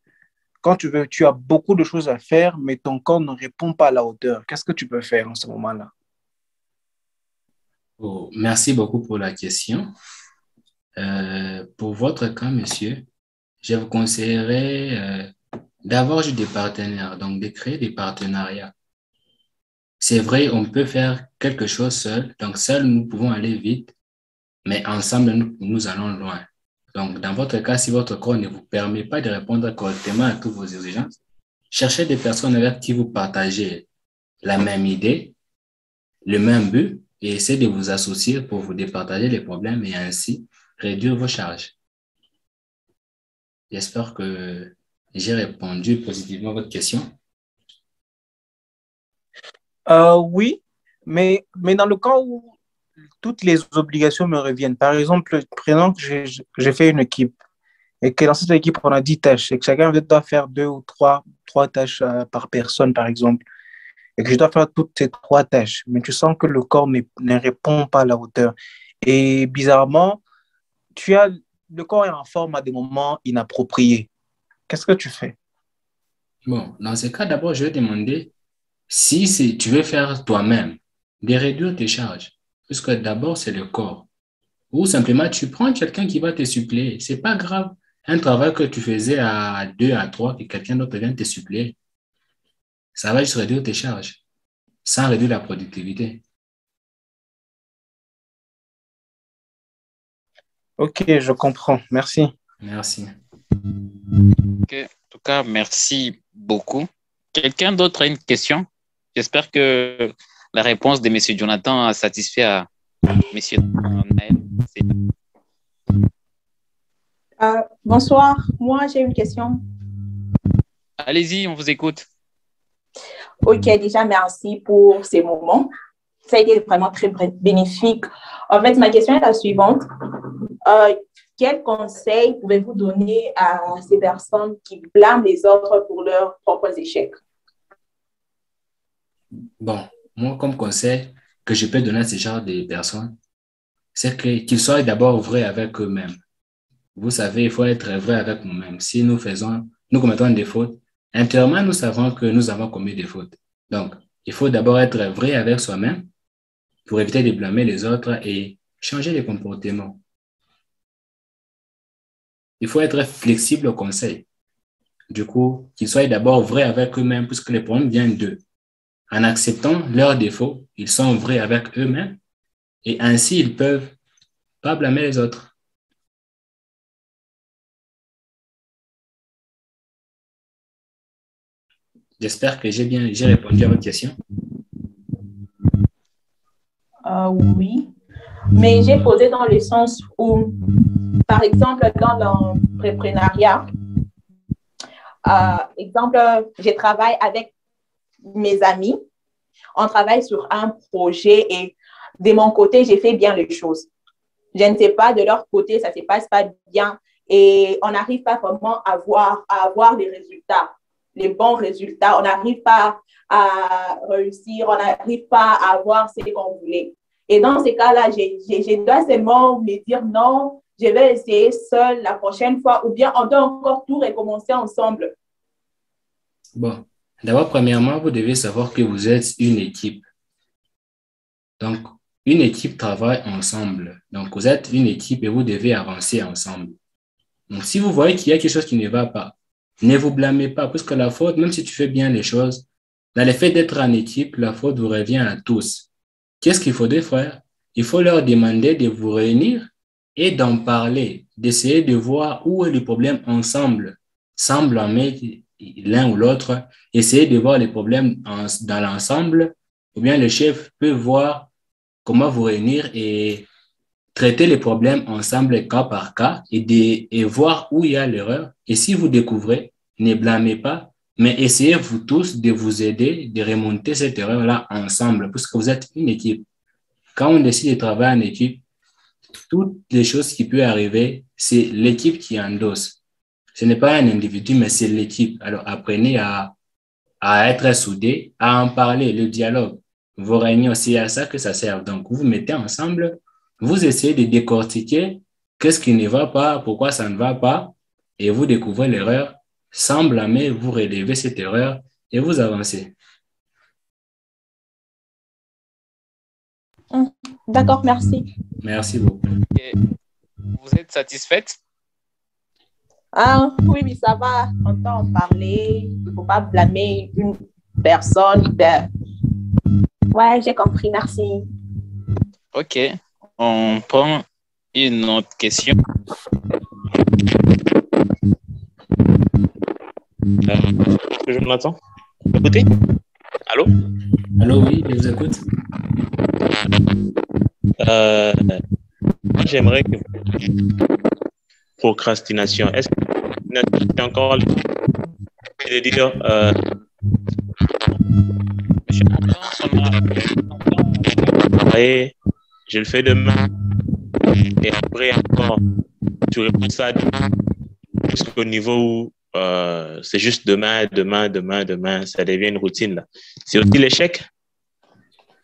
Quand tu as beaucoup de choses à faire, mais ton corps ne répond pas à la hauteur, qu'est-ce que tu peux faire en ce moment-là? Oh, merci beaucoup pour la question. Pour votre cas, monsieur, je vous conseillerais d'avoir juste des partenaires, donc de créer des partenariats. C'est vrai, on peut faire quelque chose seul, donc seul, nous pouvons aller vite, mais ensemble, nous allons loin. Donc, dans votre cas, si votre corps ne vous permet pas de répondre correctement à toutes vos exigences, cherchez des personnes avec qui vous partagez la même idée, le même but, et essayez de vous associer pour vous départager les problèmes et ainsi réduire vos charges. J'espère que j'ai répondu positivement à votre question. Oui, mais dans le cas où toutes les obligations me reviennent, par exemple, prenons que j'ai fait une équipe et que dans cette équipe, on a 10 tâches et que chacun doit faire deux ou trois tâches par personne, par exemple, et que je dois faire toutes ces trois tâches, mais tu sens que le corps ne répond pas à la hauteur. Et bizarrement, le corps est en forme à des moments inappropriés. Qu'est-ce que tu fais? Bon, dans ce cas, d'abord, je vais demander si tu veux faire toi-même, de réduire tes charges, puisque d'abord, c'est le corps. Ou simplement, tu prends quelqu'un qui va te suppléer. C'est pas grave. Un travail que tu faisais à 2, à 3, que quelqu'un d'autre vient te suppléer. Ça va juste réduire tes charges, sans réduire la productivité. Ok, je comprends. Merci. Merci. Ok. En tout cas, merci beaucoup. Quelqu'un d'autre a une question? J'espère que la réponse de M. Jonathan a satisfait à M. Naël. Bonsoir, moi j'ai une question. Allez-y, on vous écoute. Ok, déjà merci pour ces moments. Ça a été vraiment très bénéfique. En fait, ma question est la suivante. Quels conseils pouvez-vous donner à ces personnes qui blâment les autres pour leurs propres échecs? Bon, moi, comme conseil que je peux donner à ce genre de personnes, c'est qu'ils soient d'abord vrais avec eux-mêmes. Vous savez, il faut être vrai avec nous-mêmes. Si nous commettons des fautes, intérieurement, nous savons que nous avons commis des fautes. Donc, il faut d'abord être vrai avec soi-même pour éviter de blâmer les autres et changer les comportements. Il faut être flexible au conseil. Du coup, qu'ils soient d'abord vrais avec eux-mêmes puisque les problèmes viennent d'eux. En acceptant leurs défauts, ils sont vrais avec eux-mêmes et ainsi, ils peuvent pas blâmer les autres. J'espère que j'ai répondu à votre question. Oui, mais j'ai posé dans le sens où, par exemple, dans l'entrepreneuriat, exemple, je travaille avec mes amis, on travaille sur un projet et de mon côté, j'ai fait bien les choses. Je ne sais pas, de leur côté, ça ne se passe pas bien et on n'arrive pas vraiment à avoir les résultats, les bons résultats. On n'arrive pas à réussir, on n'arrive pas à avoir ce qu'on voulait. Et dans ces cas-là, je dois seulement me dire non, je vais essayer seule la prochaine fois ou bien on doit encore tout recommencer ensemble. Bon, d'abord, premièrement, vous devez savoir que vous êtes une équipe. Donc, une équipe travaille ensemble. Donc, vous êtes une équipe et vous devez avancer ensemble. Donc, si vous voyez qu'il y a quelque chose qui ne va pas, ne vous blâmez pas, puisque la faute, même si tu fais bien les choses, dans le fait d'être en équipe, la faute vous revient à tous. Qu'est-ce qu'il faudrait faire? Il faut leur demander de vous réunir et d'en parler, d'essayer de voir où est le problème ensemble, sans blâmer l'un ou l'autre, essayer de voir les problèmes dans l'ensemble, ou bien le chef peut voir comment vous réunir et traiter les problèmes ensemble cas par cas et voir où il y a l'erreur. Et si vous découvrez, ne blâmez pas, mais essayez vous tous de vous aider, de remonter cette erreur-là ensemble, puisque vous êtes une équipe. Quand on décide de travailler en équipe, toutes les choses qui peuvent arriver, c'est l'équipe qui endosse. Ce n'est pas un individu, mais c'est l'équipe. Alors, apprenez à être soudés, à en parler, le dialogue. Vos réunions, c'est à ça que ça sert. Donc, vous vous mettez ensemble, vous essayez de décortiquer qu'est-ce qui ne va pas, pourquoi ça ne va pas, et vous découvrez l'erreur. Sans blâmer, vous relevez cette erreur et vous avancez. D'accord, merci. Merci beaucoup. Et vous êtes satisfaite? Ah, oui, oui, ça va. On peut en parler. Il ne faut pas blâmer une personne. Ouais, j'ai compris, merci. Ok, on prend une autre question. Est-ce que je m'entends? Écoutez? Allô? Allô, oui, je vous écoute. Moi, j'aimerais que procrastination. Est-ce que c'est encore le de dire Monsieur travailler, je le fais demain et après encore tu réponds ça jusqu'au niveau où c'est juste demain, ça devient une routine là. C'est aussi l'échec.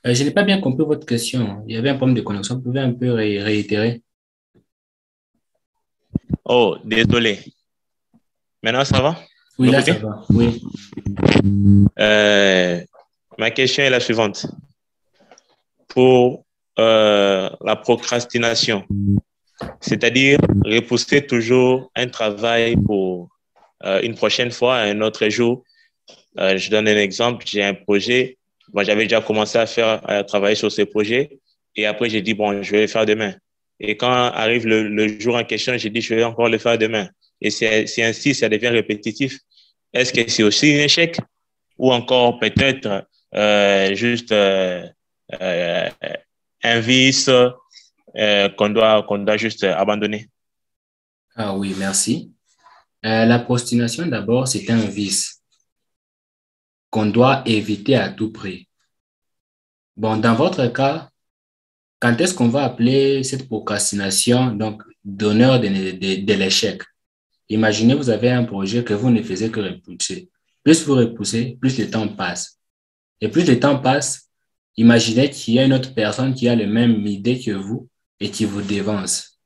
Je n'ai pas bien compris votre question. Il y avait un problème de connexion. Vous pouvez un peu réitérer? Oh, désolé. Maintenant, ça va? Oui, là, ça va. Oui. Ma question est la suivante. Pour la procrastination, c'est-à-dire repousser toujours un travail pour une prochaine fois, un autre jour. Je donne un exemple. J'ai un projet. Moi, j'avais déjà commencé à travailler sur ce projet. Et après, j'ai dit, bon, je vais le faire demain. Et quand arrive le jour en question, j'ai dit, je vais encore le faire demain. Et c'est ainsi, ça devient répétitif. Est-ce que c'est aussi un échec ou encore peut-être juste un vice qu'on doit juste abandonner? Ah oui, merci. La procrastination, d'abord, c'est un vice qu'on doit éviter à tout prix. Bon, dans votre cas, quand est-ce qu'on va appeler cette procrastination, donc, d'honneur de l'échec? Imaginez, vous avez un projet que vous ne faisiez que repousser. Plus vous repoussez, plus le temps passe. Et plus le temps passe, imaginez qu'il y a une autre personne qui a la même idée que vous et qui vous dévance.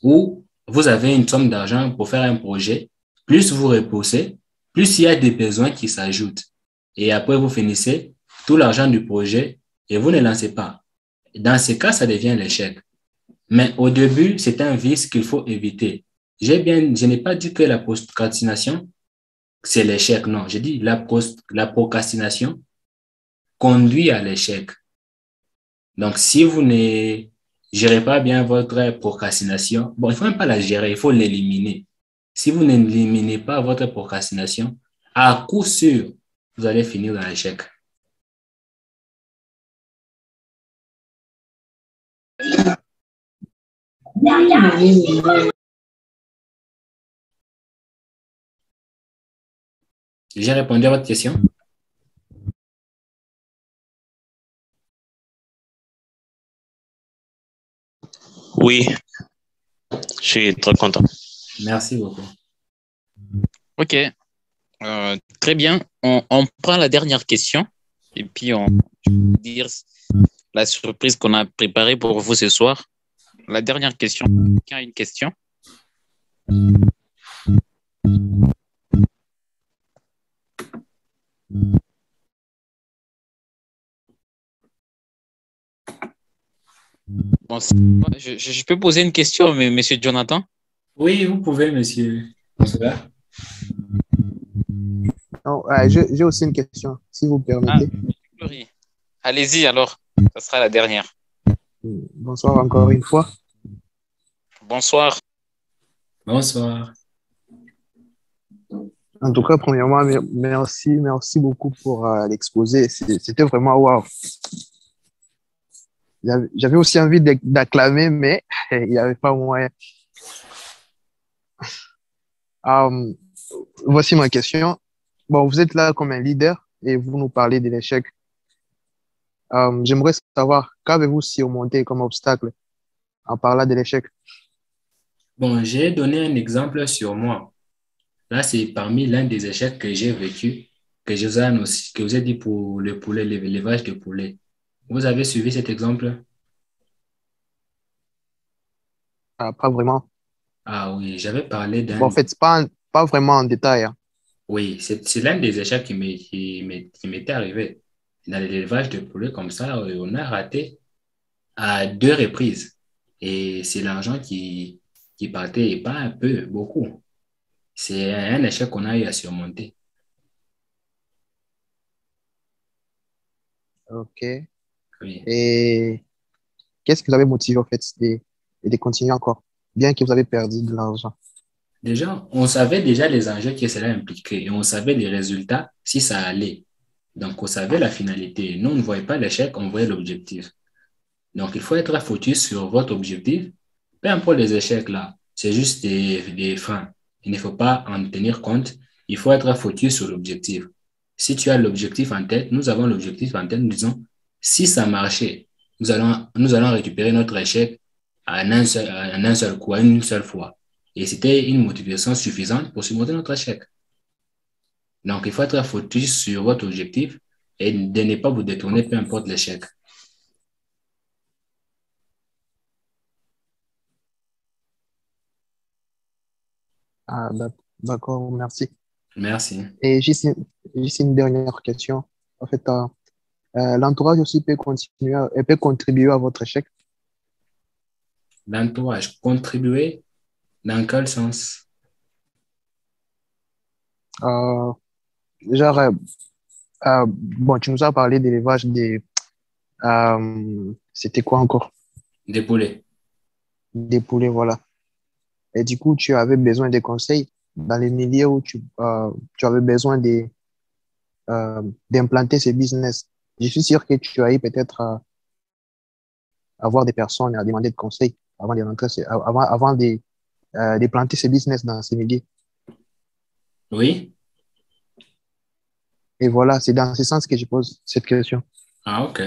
Ou vous avez une somme d'argent pour faire un projet, plus vous repoussez, plus il y a des besoins qui s'ajoutent. Et après, vous finissez tout l'argent du projet et vous ne lancez pas. Dans ce cas, ça devient l'échec. Mais au début, c'est un vice qu'il faut éviter. Je n'ai pas dit que la procrastination, c'est l'échec. Non, j'ai dit la procrastination conduit à l'échec. Donc, si vous ne gérez pas bien votre procrastination, bon, il ne faut même pas la gérer, il faut l'éliminer. Si vous n'éliminez pas votre procrastination, à coup sûr, vous allez finir dans l'échec. J'ai répondu à votre question? Oui, je suis très content. Merci beaucoup. Ok, très bien. On prend la dernière question et puis on va dire la surprise qu'on a préparée pour vous ce soir. La dernière question. Quelqu'un a une question? Bon, je peux poser une question, mais monsieur Jonathan? Oui, vous pouvez, monsieur. Non, j'ai aussi une question, si vous permettez. Fleury. Allez-y alors, ça sera la dernière. Bonsoir encore une fois. Bonsoir. Bonsoir. En tout cas, premièrement, merci beaucoup pour l'exposé. C'était vraiment wow. J'avais aussi envie d'acclamer, mais il n'y avait pas moyen. Voici ma question. Bon, vous êtes là comme un leader et vous nous parlez de l'échec. J'aimerais savoir, qu'avez-vous surmonté comme obstacle en parlant de l'échec? Bon, j'ai donné un exemple sur moi. Là, c'est parmi l'un des échecs que j'ai vécu, que je vous ai annoncé, que vous ai dit pour le poulet, l'élevage de poulet. Vous avez suivi cet exemple? Pas vraiment. Ah oui, j'avais parlé Bon, en d'un... fait, pas vraiment en détail, hein. Oui, c'est l'un des échecs qui m'était arrivé. Dans l'élevage de poulet comme ça, on a raté à deux reprises. Et c'est l'argent qui partait, et pas un peu, beaucoup. C'est un échec qu'on a eu à surmonter. OK. Oui. Et qu'est-ce qui vous avait motivé, en fait, de continuer encore, bien que vous avez perdu de l'argent? Déjà, on savait déjà les enjeux que cela impliquait et on savait les résultats si ça allait. Donc, on savait la finalité. Nous, on ne voyait pas l'échec, on voyait l'objectif. Donc, il faut être focus sur votre objectif. Peu importe les échecs là, c'est juste des freins. Il ne faut pas en tenir compte. Il faut être focus sur l'objectif. Si tu as l'objectif en tête, nous avons l'objectif en tête, nous disons, si ça marchait, nous allons récupérer notre échec en un seul coup, en une seule fois. Et c'était une motivation suffisante pour surmonter notre échec. Donc, il faut être focus sur votre objectif et de ne pas vous détourner, peu importe l'échec. D'accord, merci. Merci. Et juste une dernière question. En fait, l'entourage aussi peut continuer, peut contribuer à votre échec. L'entourage, contribuer dans quel sens? Euh, genre, bon, tu nous as parlé d'élevage c'était quoi encore? D'épauler. Des poulets, voilà. Et du coup, tu avais besoin de conseils dans les milieux où tu avais besoin d'implanter ce business. Je suis sûr que tu as eu peut-être à voir des personnes à demander de conseils avant de rentrer, de planter ce business dans ces milieux. Oui? Et voilà, c'est dans ce sens que je pose cette question. Ah, OK.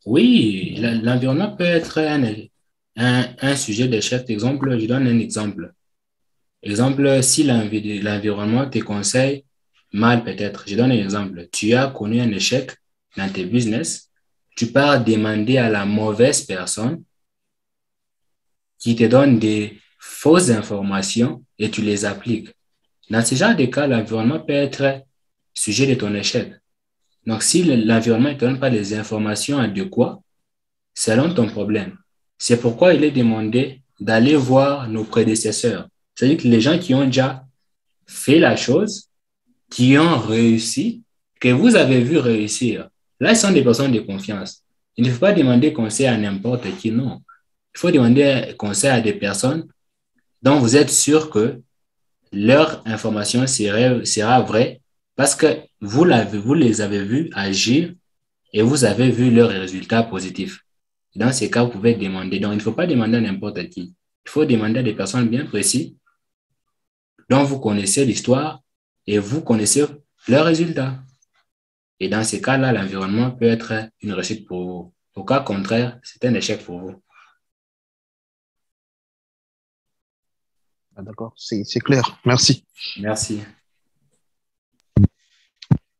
Oui, l'environnement peut être un sujet d'échec. Exemple, je donne un exemple. Exemple, si l'environnement te conseille mal, peut-être. Je donne un exemple. Tu as connu un échec dans tes business. Tu pars demander à la mauvaise personne qui te donne des fausses informations et tu les appliques. Dans ce genre de cas, l'environnement peut être sujet de ton échec. Donc, si l'environnement ne te donne pas les informations adéquates, c'est alors ton problème. C'est pourquoi il est demandé d'aller voir nos prédécesseurs. C'est-à-dire que les gens qui ont déjà fait la chose, qui ont réussi, que vous avez vu réussir, là, ce sont des personnes de confiance. Il ne faut pas demander conseil à n'importe qui, non. Il faut demander conseil à des personnes dont vous êtes sûr que leur information sera vraie parce que vous les avez vus agir et vous avez vu leurs résultats positifs. Dans ces cas, vous pouvez demander. Donc, il ne faut pas demander à n'importe qui. Il faut demander à des personnes bien précises dont vous connaissez l'histoire et vous connaissez leurs résultats. Et dans ces cas-là, l'environnement peut être une réussite pour vous. Au cas contraire, c'est un échec pour vous. D'accord, c'est clair. Merci. Merci.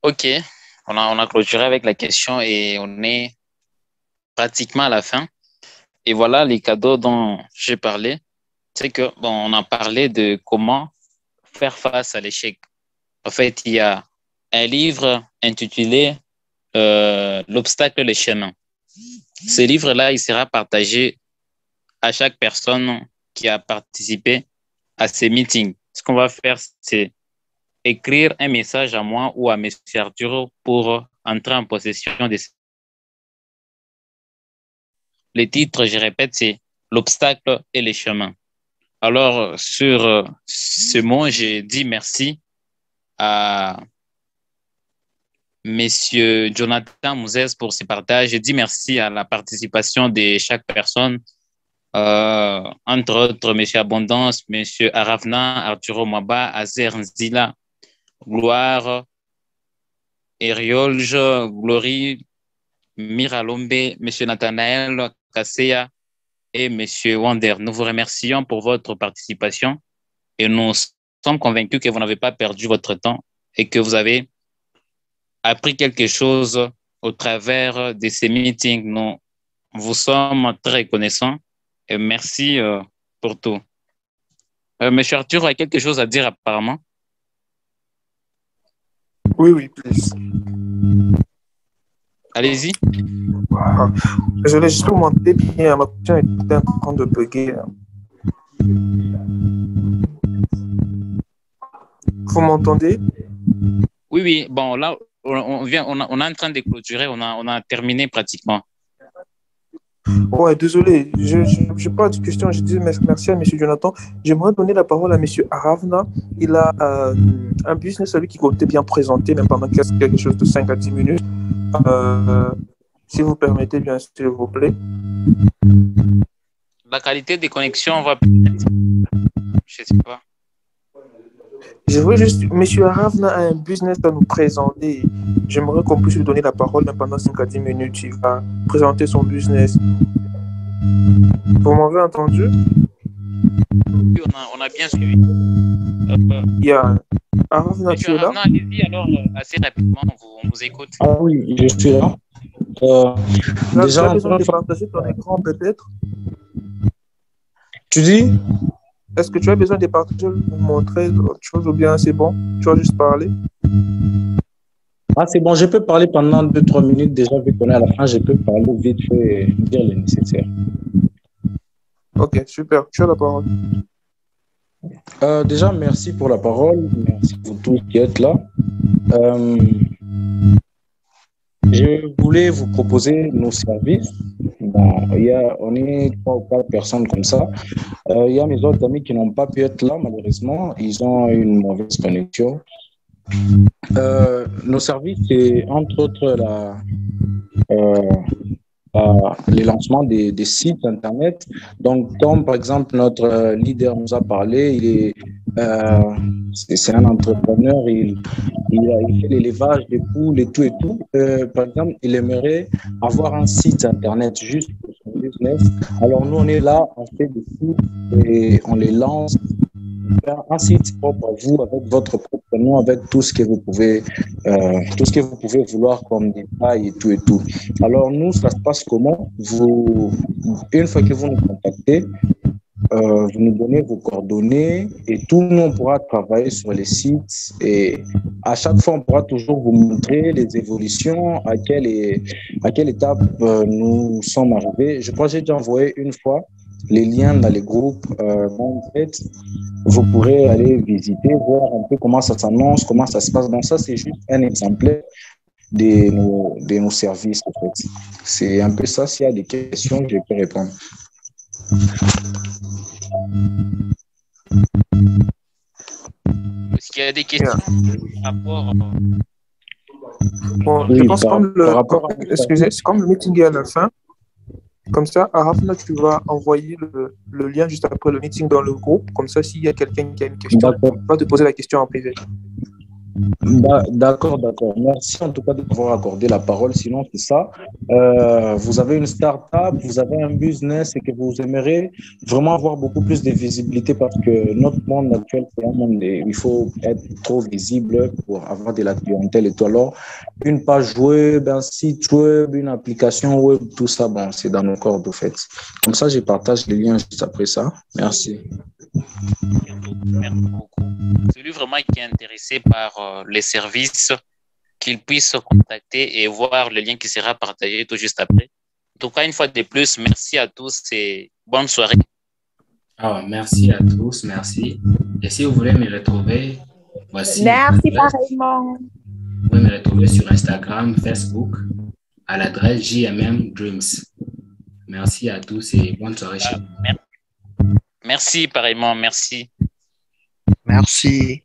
OK. On a clôturé avec la question et on est pratiquement à la fin. Et voilà les cadeaux dont j'ai parlé. C'est que, bon, on a parlé de comment faire face à l'échec. En fait, il y a un livre intitulé L'obstacle, le chemin. Ce livre-là, il sera partagé à chaque personne qui a participé à ces meetings. Ce qu'on va faire, c'est écrire un message à moi ou à M. Arturo pour entrer en possession de le titre, je répète, c'est L'obstacle et les chemins. Alors, sur ce mot, j'ai dit merci à Monsieur Jonathan Mouzès pour ce partage. Je dis merci à la participation de chaque personne, entre autres Monsieur Abondance, Monsieur Aravna, Arturo Maba, Azer Nzila, Gloire, Eriolge, Glory, Miralombe, Monsieur Nathanaël Kasseya, et M. Wander. Nous vous remercions pour votre participation et nous sommes convaincus que vous n'avez pas perdu votre temps et que vous avez appris quelque chose au travers de ces meetings. Nous vous sommes très reconnaissants et merci pour tout. Monsieur Arthur a quelque chose à dire apparemment. Oui, please. Allez-y. Wow. Désolé, juste pour monter bien, ma connexion était en train de bugger. Vous m'entendez? Oui. Bon, là, on est en train de clôturer, on a terminé pratiquement. Ouais, désolé, je n'ai pas de question. Je dis merci à M. Jonathan. J'aimerais donner la parole à M. Aravna. Il a un business à lui qui comptait bien présenter, même pendant quelque chose de 5 à 10 minutes. Si vous permettez, bien, s'il vous plaît. La qualité des connexions va... Je ne sais pas. Je veux juste, M. Aravna a un business à nous présenter. J'aimerais qu'on puisse lui donner la parole même pendant 5 à 10 minutes. Il va présenter son business. Vous m'avez entendu? Oui, on a bien suivi. Aravna, tu es là? Aravna, allez-y alors assez rapidement, on vous écoute. Ah oui, je suis là. Tu as besoin de partager ton écran peut-être? Tu dis? Est-ce que tu as besoin de partager pour montrer autre chose ou bien c'est bon? Tu vas juste parler? Ah, c'est bon, je peux parler pendant 2-3 minutes déjà, vu qu'on est à la fin, je peux parler vite fait et dire le nécessaire. Ok, super, tu as la parole. Déjà, merci pour la parole, merci pour tous qui êtes là. Je voulais vous proposer nos services. Bon, on est 3 ou 4 personnes comme ça. Il y a mes autres amis qui n'ont pas pu être là, malheureusement. Ils ont une mauvaise connexion. Nos services, c'est entre autres les lancements des sites Internet. Donc, comme par exemple notre leader nous a parlé, c'est un entrepreneur, il fait l'élevage des poules et tout. Par exemple, il aimerait avoir un site Internet juste pour son business. Alors, nous, on est là, on fait des sites et on les lance. Un site propre à vous, avec votre propre nom, avec tout ce que vous pouvez vouloir comme détail et tout. Alors, nous, ça se passe comment? Une fois que vous nous contactez, vous nous donnez vos coordonnées et tout, nous, on pourra travailler sur les sites et à chaque fois, on pourra toujours vous montrer les évolutions, à quelle étape nous sommes arrivés. Je crois que j'ai déjà envoyé une fois les liens dans les groupes. En fait, vous pourrez aller visiter, voir un peu comment ça s'annonce, comment ça se passe. Donc ça, c'est juste un exemplaire de nos services. En fait. C'est un peu ça. S'il y a des questions, je peux répondre. Est-ce qu'il y a des questions par rapport Bon, oui, je pense c'est comme le meeting est à la fin. Comme ça, à Rafna, tu vas envoyer le lien juste après le meeting dans le groupe. Comme ça, s'il y a quelqu'un qui a une question, il va te poser la question en privé. D'accord. Merci en tout cas de m'avoir accordé la parole. Sinon, c'est ça. Vous avez une start-up, vous avez un business et que vous aimeriez vraiment avoir beaucoup plus de visibilité parce que notre monde actuel, c'est un monde où il faut être trop visible pour avoir de la clientèle et tout. Alors, une page web, un site web, une application web, tout ça, bon, c'est dans nos cordes, au fait. Comme ça, je partage les liens juste après ça. Merci. Merci beaucoup. Celui vraiment qui est intéressé par les services, qu'il puisse contacter et voir le lien qui sera partagé tout juste après. En tout cas, une fois de plus, merci à tous et bonne soirée. Merci à tous, merci. Et si vous voulez me retrouver, voici. Merci pareillement. Vous pouvez me retrouver sur Instagram, Facebook, à l'adresse JMM Dreams. Merci à tous et bonne soirée chez vous. Merci pareillement, merci. Merci.